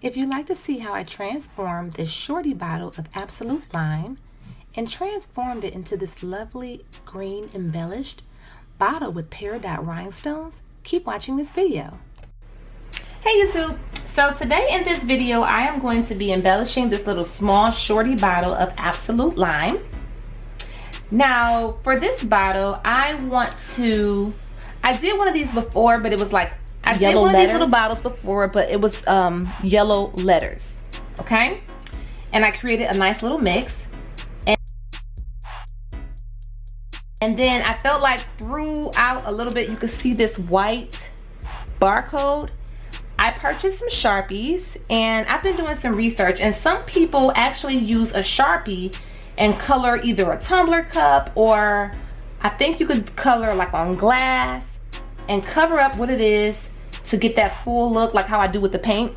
If you'd like to see how I transformed this Shorty bottle of Absolute Lime and transformed it into this lovely green embellished bottle with peridot rhinestones, keep watching this video. Hey YouTube! So today in this video I am going to be embellishing this little small Shorty bottle of Absolute Lime. Now for this bottle I did one of these before, but it was like I did one of these little bottles before, but it was yellow letters, okay? And I created a nice little mix. And then I felt like throughout a little bit you could see this white barcode. I purchased some Sharpies, and I've been doing some research, and some people actually use a Sharpie and color either a tumbler cup, or I think you could color like on glass and cover up what it is to get that full look like how I do with the paint.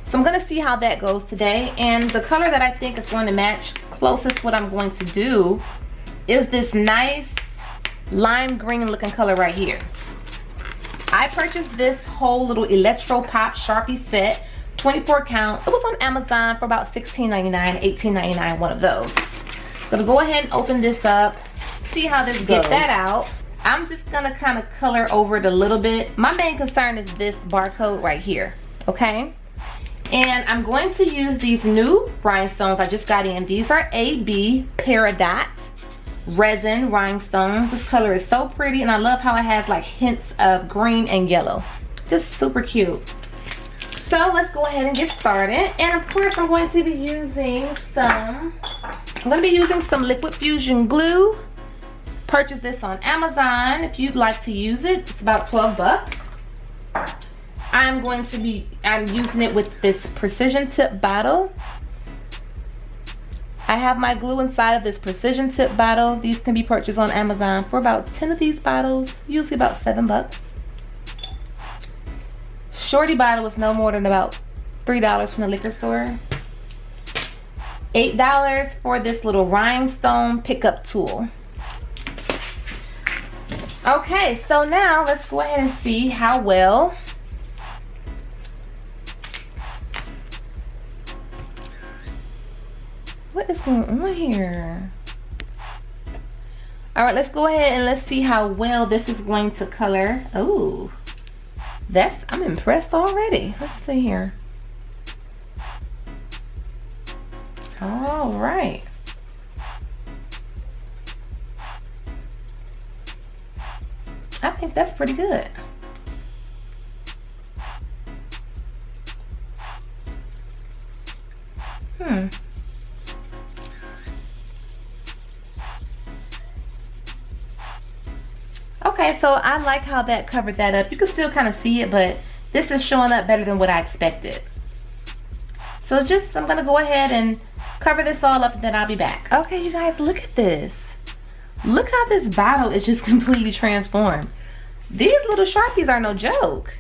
So I'm gonna see how that goes today, and the color that I think is going to match closest what I'm going to do is this nice lime green looking color right here. I purchased this whole little Electro Pop Sharpie set, 24 count. It was on Amazon for about $16.99, $18.99, one of those. Gonna go ahead and open this up, see how this goes. Get that out. I'm just gonna kind of color over it a little bit. My main concern is this barcode right here, okay? And I'm going to use these new rhinestones I just got in. These are AB Peridot resin rhinestones. This color is so pretty, and I love how it has like hints of green and yellow. Just super cute. So let's go ahead and get started. And of course I'm going to be using some liquid fusion glue. Purchased this on Amazon. If you'd like to use it, it's about 12 bucks. I'm using it with this precision tip bottle. I have my glue inside of this precision tip bottle. These can be purchased on Amazon for about 10 of these bottles, usually about 7 bucks. Shorty bottle was no more than about $3 from the liquor store. $8 for this little rhinestone pickup tool. Okay, so now let's go ahead and see how well what is going on here. All right, let's go ahead and let's see how well this is going to color. Oh, I'm impressed already. Let's see here. All right. I think that's pretty good. Okay, so I like how that covered that up. You can still kind of see it, but this is showing up better than what I expected. So I'm gonna go ahead and cover this all up, and then I'll be back. Okay, you guys, look at this. Look how this bottle is just completely transformed. These little Sharpies are no joke.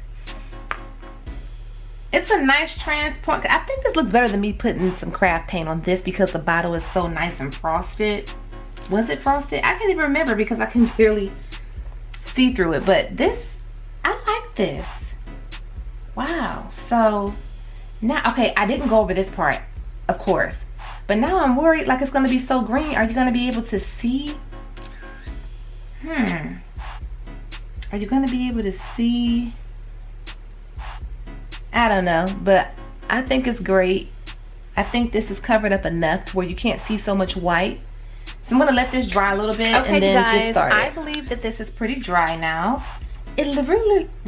It's a nice transform. I think this looks better than me putting some craft paint on this because the bottle is so nice and frosted. Was it frosted? I can't even remember because I can barely see through it, but I like this. Wow. So now, okay, I didn't go over this part, of course, but now I'm worried like it's gonna be so green. Are you gonna be able to see? Are you gonna be able to see? I don't know, but I think it's great. I think this is covered up enough to where you can't see so much white. So I'm gonna let this dry a little bit, okay, and then get started. I believe that this is pretty dry now. It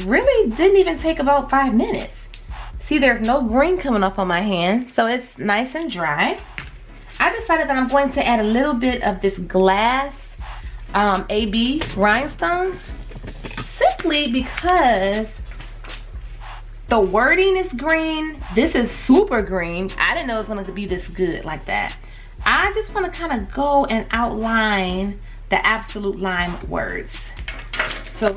really didn't even take about 5 minutes. See, there's no green coming off on my hand, so it's nice and dry. I decided that I'm going to add a little bit of this glass AB rhinestones, simply because the wording is green. This is super green. I didn't know it was going to be this good like that. I just want to kind of go and outline the Absolute Lime words. So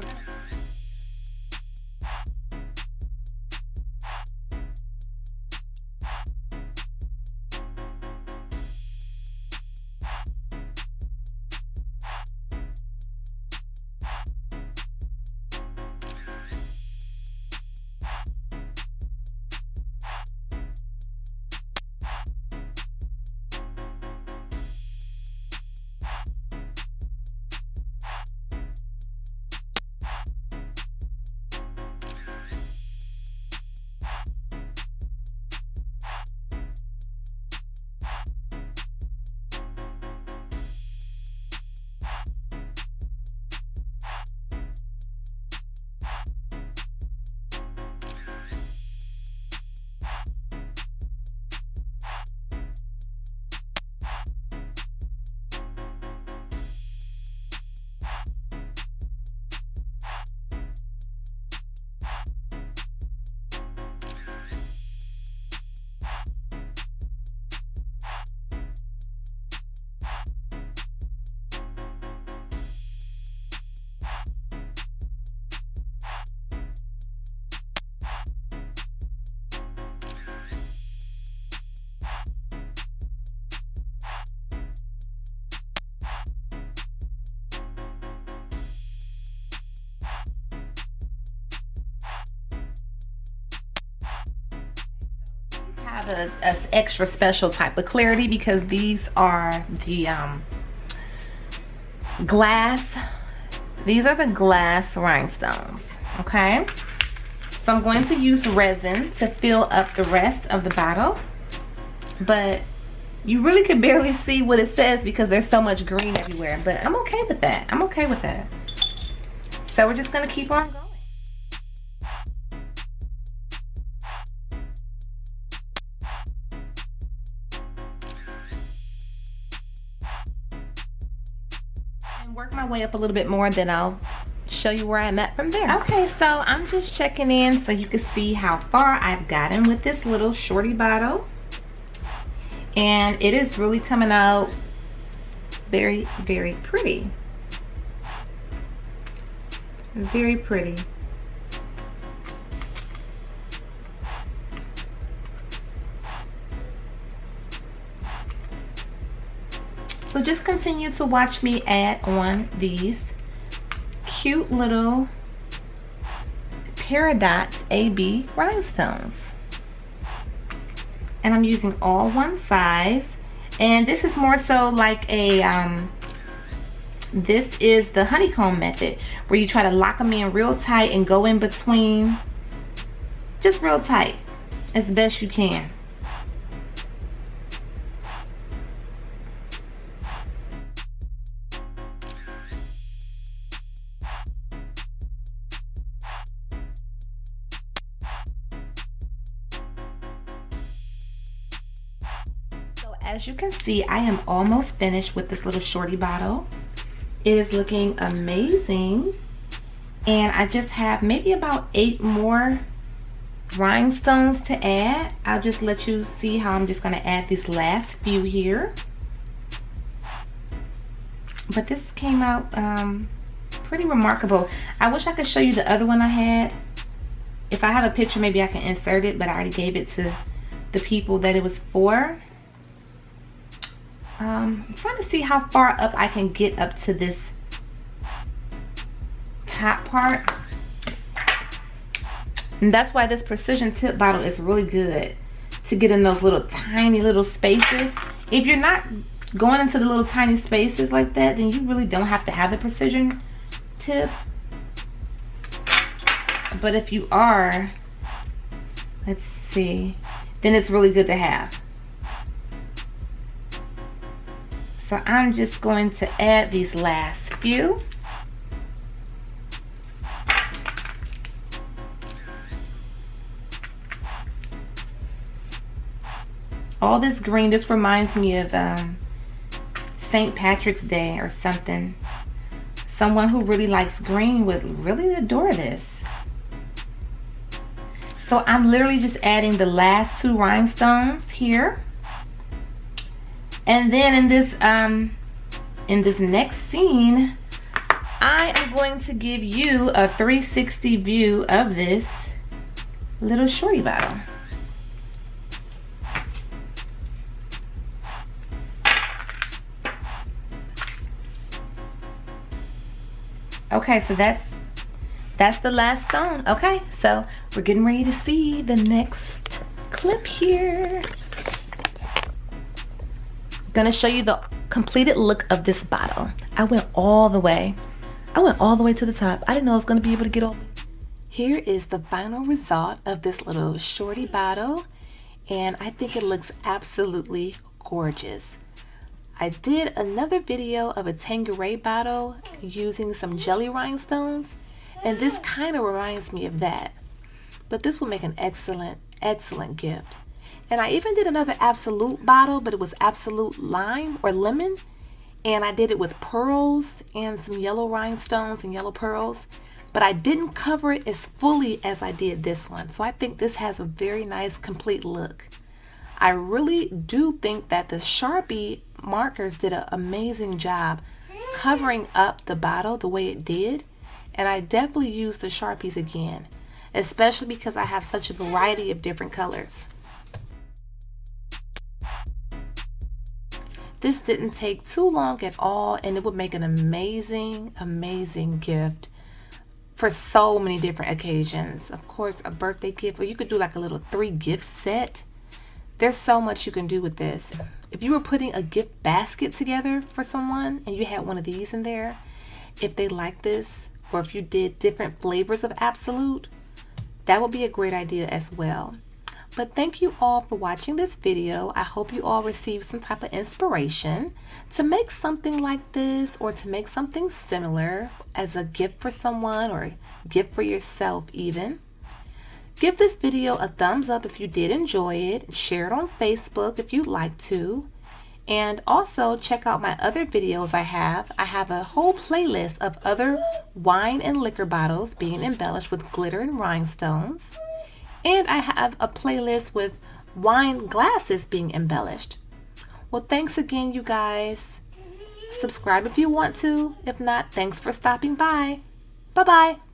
have a extra special type of clarity because these are the glass. These are the glass rhinestones, okay? So I'm going to use resin to fill up the rest of the bottle, but you really can barely see what it says because there's so much green everywhere, but I'm okay with that. I'm okay with that. So we're just gonna keep on going. And work my way up a little bit more, then I'll show you where I'm at from there. Okay, so I'm just checking in so you can see how far I've gotten with this little Shorty bottle. And it is really coming out very, very pretty. Very pretty. So just continue to watch me add on these cute little peridot AB rhinestones. And I'm using all one size, and this is more so like a this is the honeycomb method, where you try to lock them in real tight and go in between just real tight as best you can. As you can see, I am almost finished with this little Shorty bottle. It is looking amazing. And I just have maybe about 8 more rhinestones to add. I'll just let you see how I'm just gonna add these last few here. But this came out pretty remarkable. I wish I could show you the other one I had. If I have a picture, maybe I can insert it, but I already gave it to the people that it was for. I'm trying to see how far up I can get up to this top part. And that's why this precision tip bottle is really good, to get in those little tiny little spaces. If you're not going into the little tiny spaces like that, then you really don't have to have the precision tip. But if you are, let's see, then it's really good to have. So I'm just going to add these last few. All this green, this reminds me of St. Patrick's Day or something. Someone who really likes green would really adore this. So I'm literally just adding the last 2 rhinestones here. And then in this next scene, I am going to give you a 360 view of this little Shorty bottle. Okay, so that's the last stone. Okay, so we're getting ready to see the next clip here. Gonna show you the completed look of this bottle. I went all the way to the top. I didn't know I was gonna be able to get all. Here is the final result of this little Shorty bottle, and I think it looks absolutely gorgeous. I did another video of a Tanqueray bottle using some jelly rhinestones, and this kind of reminds me of that. But this will make an excellent, excellent gift. And I even did another Absolute bottle, but it was Absolute Lime or Lemon. And I did it with pearls and some yellow rhinestones and yellow pearls. But I didn't cover it as fully as I did this one. So I think this has a very nice, complete look. I really do think that the Sharpie markers did an amazing job covering up the bottle the way it did. And I definitely use the Sharpies again, especially because I have such a variety of different colors. This didn't take too long at all, and it would make an amazing, amazing gift for so many different occasions. Of course, a birthday gift, or you could do like a little 3 gift set. There's so much you can do with this. If you were putting a gift basket together for someone and you had one of these in there, if they like this, or if you did different flavors of Absolute, that would be a great idea as well. But thank you all for watching this video. I hope you all received some type of inspiration to make something like this or to make something similar as a gift for someone or a gift for yourself even. Give this video a thumbs up if you did enjoy it. Share it on Facebook if you'd like to. And also check out my other videos I have. I have a whole playlist of other wine and liquor bottles being embellished with glitter and rhinestones. And I have a playlist with wine glasses being embellished. Well, thanks again, you guys. Subscribe if you want to. If not, thanks for stopping by. Bye-bye.